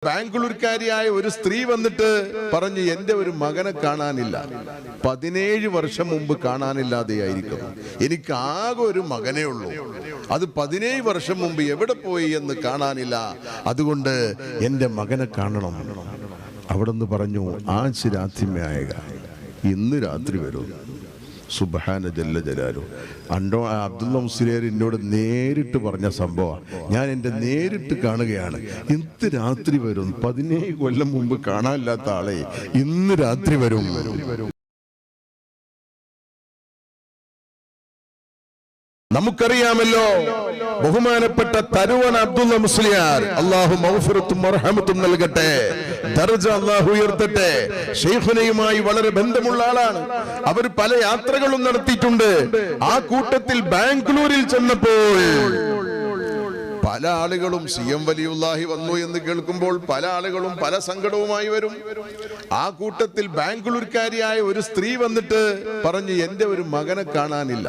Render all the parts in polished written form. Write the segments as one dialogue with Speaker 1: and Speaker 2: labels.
Speaker 1: ബാംഗ്ലൂർക്കാരിയായ ഒരു സ്ത്രീ വന്നിട്ട് പറഞ്ഞു, എന്റെ ഒരു മകനെ കാണാനില്ല, 17 വർഷം മുമ്പ് കാണാനില്ലാതെയായിരിക്കുന്നു. എനിക്ക് ആകെ ഒരു മകനേ ഉള്ളൂ, അത് 17 വർഷം മുമ്പ് എവിടെ പോയി എന്ന് കാണാനില്ല, അതുകൊണ്ട് എന്റെ മകനെ കാണണം. അവിടെ നിന്ന് പറഞ്ഞു, ആജ് രാത്രിമേയേഗ, ഇന്ന് രാത്രി വരും. സുബ്ഹാന ജല്ല ജലാലു. അബ്ദുള്ള മുസ്ലിയാർ എന്നോട് നേരിട്ട് പറഞ്ഞ സംഭവം ഞാൻ എൻ്റെ നേരിട്ട് കാണുകയാണ്. ഇന്ന് രാത്രി വരും, 17 കൊല്ലം മുമ്പ് കാണാനില്ലാത്ത ആളെ ഇന്ന് രാത്രി വരും. നമുക്കറിയാമല്ലോ ബഹുമാനപ്പെട്ട തരുവൻ അബ്ദുള്ള മുസ്ലിയാർ, അല്ലാഹു മഗ്ഫിറത്തും മർഹമത്തും നൽകട്ടെ, ദർജ അല്ലാഹു ഉയർത്തട്ടെ. ശൈഖുനയുമായി വളരെ ബന്ധമുള്ള ആളാണ്. അവർ പല യാത്രകളും നടത്തിയിട്ടുണ്ട്. ആ കൂട്ടത്തിൽ ബാംഗ്ലൂരിൽ ചെന്നപ്പോൾ പല ആളുകളും CM വലിയുല്ലാഹി വന്നു എന്ന് കേൾക്കുമ്പോൾ പല ആളുകളും പല സങ്കടവുമായി വരും. ആ കൂട്ടത്തിൽ ബാംഗ്ലൂർക്കാരിയായ ഒരു സ്ത്രീ വന്നിട്ട് പറഞ്ഞു, എന്റെ ഒരു മകനെ കാണാനില്ല,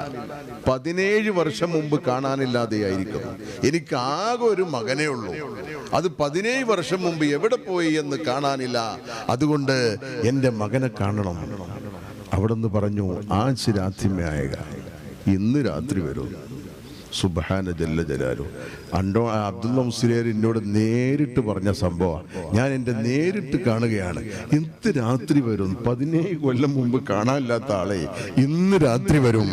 Speaker 1: 17 വർഷം മുമ്പ് കാണാനില്ലാതെയായിരിക്കുന്നു. എനിക്ക് ആകെ ഒരു മകനേ ഉള്ളൂ, അത് 17 വർഷം മുമ്പ് എവിടെ പോയി എന്ന് കാണാനില്ല, അതുകൊണ്ട് എന്റെ മകനെ കാണണം. അവിടെ നിന്ന് പറഞ്ഞു, ആജ് രാത്രിമേയേഗ, ഇന്ന് രാത്രി വരും. സുബ്ഹാന ജല്ല ജലാലു. അബ്ദുള്ള മുസ്ലിയാർ എന്നോട് നേരിട്ട് പറഞ്ഞ സംഭവം ഞാൻ എൻ്റെ നേരിട്ട് കാണുകയാണ്. ഇന്ന് രാത്രി വരും, 17 കൊല്ലം മുമ്പ് കാണാനില്ലാത്ത ആളെ ഇന്ന് രാത്രി വരും.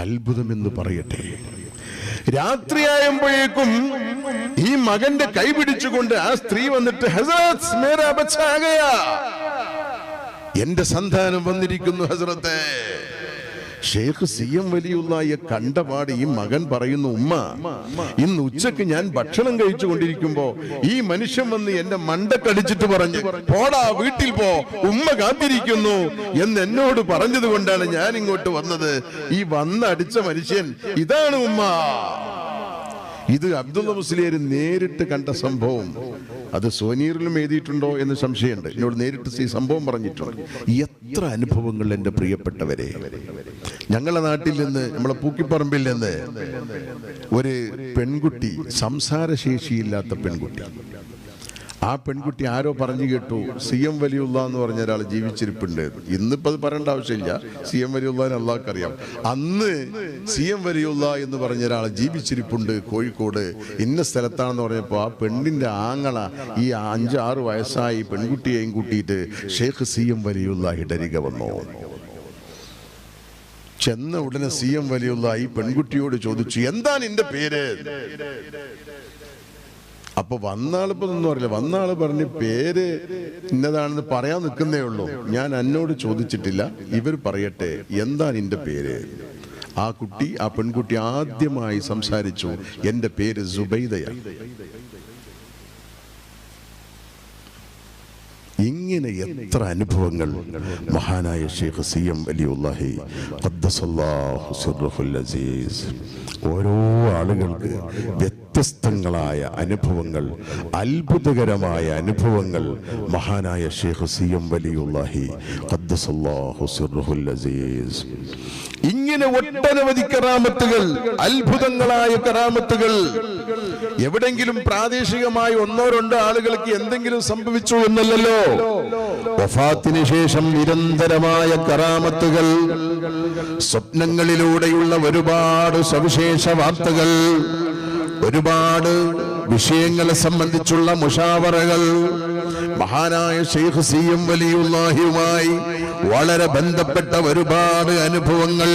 Speaker 1: അത്ഭുതമെന്ന് പറയട്ടെ, രാത്രിയായപ്പോഴേക്കും ഈ മകന്റെ കൈ പിടിച്ചുകൊണ്ട് ആ സ്ത്രീ വന്നിട്ട്, ഹസ്രത്ത് മേരാ ബച്ചാ ആ ഗയാ, എന്റെ സന്താനം വന്നിരിക്കുന്നു ഹസ്രത്തെ. ഷേഖ് CM വലിയുള്ളയെ കണ്ടപാട് ഈ മകൻ പറയുന്നു, ഉമ്മ, ഇന്ന് ഉച്ചക്ക് ഞാൻ ഭക്ഷണം കഴിച്ചു കൊണ്ടിരിക്കുമ്പോ ഈ മനുഷ്യൻ വന്ന് എന്റെ മണ്ടക്കടിച്ചിട്ട് പറഞ്ഞു, പോടാ വീട്ടിൽ പോ, ഉമ്മ കാത്തിരിക്കുന്നു എന്ന് എന്നോട് പറഞ്ഞത് കൊണ്ടാണ് ഞാൻ ഇങ്ങോട്ട് വന്നത്. ഈ വന്നടിച്ച മനുഷ്യൻ ഇതാണ് ഉമ്മ. ഇത് അബ്ദുള്ള മുസ്ലിയാർ നേരിട്ട് കണ്ട സംഭവം. അത് സോനീറിലും എഴുതിയിട്ടുണ്ടോ എന്ന് സംശയമുണ്ട്. എന്നോട് നേരിട്ട് ഈ സംഭവം പറഞ്ഞിട്ടുണ്ട്. എത്ര അനുഭവങ്ങൾ എൻ്റെ പ്രിയപ്പെട്ടവരെ. ഞങ്ങളുടെ നാട്ടിൽ നിന്ന്, നമ്മളെ പൂക്കിപ്പറമ്പിൽ നിന്ന് ഒരു പെൺകുട്ടി, സംസാരശേഷിയില്ലാത്ത പെൺകുട്ടി. ആ പെൺകുട്ടി ആരോ പറഞ്ഞു കേട്ടു, CM വലിയുള്ള എന്ന് പറഞ്ഞ ഒരാൾ ജീവിച്ചിരിപ്പുണ്ട്. ഇന്നിപ്പോൾ അത് പറയേണ്ട ആവശ്യമില്ല, CM വലിയുള്ളതിന് അള്ളാഹ്ക്ക് അറിയാം. അന്ന് CM വലിയുള്ള എന്ന് പറഞ്ഞ ഒരാൾ ജീവിച്ചിരിപ്പുണ്ട് കോഴിക്കോട് ഇന്ന സ്ഥലത്താണെന്ന് പറഞ്ഞപ്പോൾ ആ പെണ്ണിന്റെ ആങ്ങള ഈ 5-6 വയസ്സായി പെൺകുട്ടിയെയും കൂട്ടിയിട്ട് ഷേഖ് CM വലിയുള്ള ഇടരിക വന്നു. ചെന്ന ഉടനെ CM വലിയുള്ള ഈ പെൺകുട്ടിയോട് ചോദിച്ചു, എന്താണ് നിന്റെ പേര്? അപ്പൊ വന്നാളിപ്പോ ഒന്നും അറിയില്ല. വന്നാള് പറഞ്ഞ്, പേര് ഇന്നതാണെന്ന് പറയാൻ നിൽക്കുന്നേ ഉള്ളൂ, ഞാൻ എന്നോട് ചോദിച്ചിട്ടില്ല, ഇവർ പറയട്ടെ, എന്താ നിന്റെ പേര്? ആ പെൺകുട്ടി ആദ്യമായി സംസാരിച്ചു, എന്റെ പേര് സുബൈദയാണ്. ഇങ്ങനെ എത്ര അനുഭവങ്ങൾ മഹാനായ ഷേഖ് CM വലിയുല്ലാഹി ഖദ്ദസല്ലാഹു സിർറഹുൽ അസീസ്. ഓരോ ആളുകൾക്ക് വ്യത്യസ്തങ്ങളായ അനുഭവങ്ങൾ, അത്ഭുതകരമായ അനുഭവങ്ങൾ മഹാനായ ഷേഖ് CM വലിയുല്ലാഹി ഖദ്ദസല്ലാഹു സിർറഹുൽ അസീസ്. ഇങ്ങനെ ഒട്ടനവധി കറാമത്തുകൾ, അത്ഭുതങ്ങളായ കറാമത്തുകൾ. എവിടെങ്കിലും പ്രാദേശികമായി 1-2 ആളുകൾക്ക് എന്തെങ്കിലും സംഭവിച്ചു എന്നല്ലല്ലോ, വഫാത്തിന് ശേഷം നിരന്തരമായ കറാമത്തുകൾ, സ്വപ്നങ്ങളിലൂടെയുള്ള ഒരുപാട് സവിശേഷ വാർത്തകൾ, ഒരുപാട് വിഷയങ്ങളെ സംബന്ധിച്ചുള്ള മുഷാവറകൾ, മഹാനായ ഷേഖ് CM വലിയുല്ലാഹിയുമായി വളരെ ബന്ധപ്പെട്ട ഒരുപാട് അനുഭവങ്ങൾ.